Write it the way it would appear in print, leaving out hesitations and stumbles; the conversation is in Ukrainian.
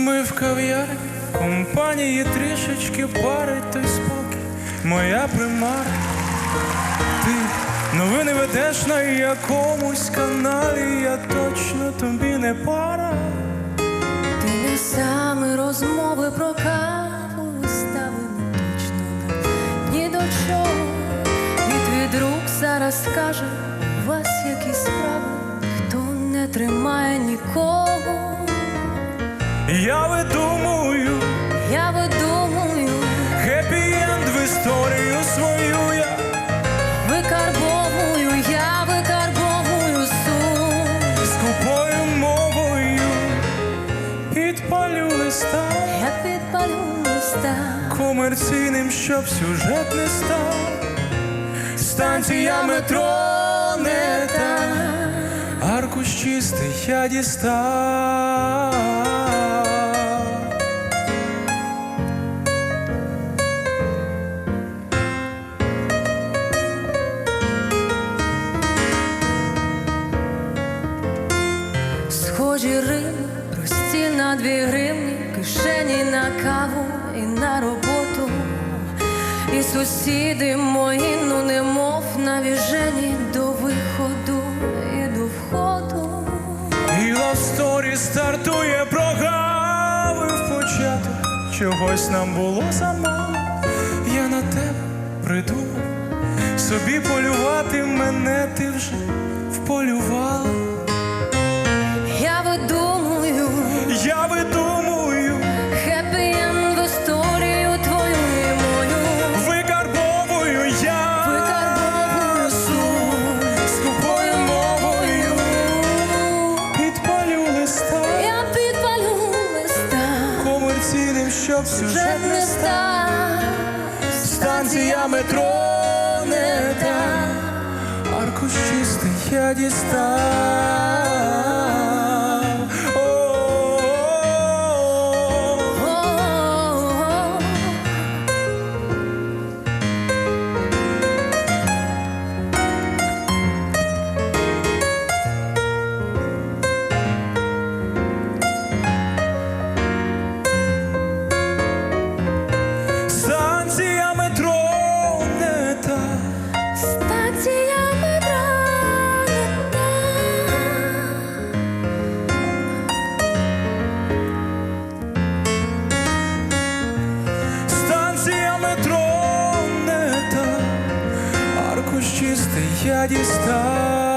Ми в кав'ярні, компанії трішечки парить той спокій, моя примара. Ти новини ведеш на якомусь каналі, я точно тобі не пара. Ти не саме розмови про каву ставимо точно ні до чого. І твій друг зараз скаже, у вас якісь справи, хто не тримає нікого. Я видумую хеппі-енд в історію свою я викарбовую сум. скупою мовою підпалю листа, Я підпалю листа, комерційним, щоб сюжет не став. Станція метро не та, аркуш чистий я дістав. схожі рими, прості на 2 гривні, кишені на каву і на роботу. І сусіди мої, ну немов навіжені до виходу і до входу. І лавсторі стартує, прогавив початок, чогось нам було замало. Я на тебе придумав, собі полювати, мене ти вже вполювала. Я видумую хеппі-енд в історію твою і мою. Викарбовую сум, скупою мовою підпалю листа. Я підпалю листа, Комерційним, щоб сюжет не став. Станція метро не та, аркуш чистий я дістав. Станція метро не та, станція метро не та. станція метро не та, аркуш чистий я дістав.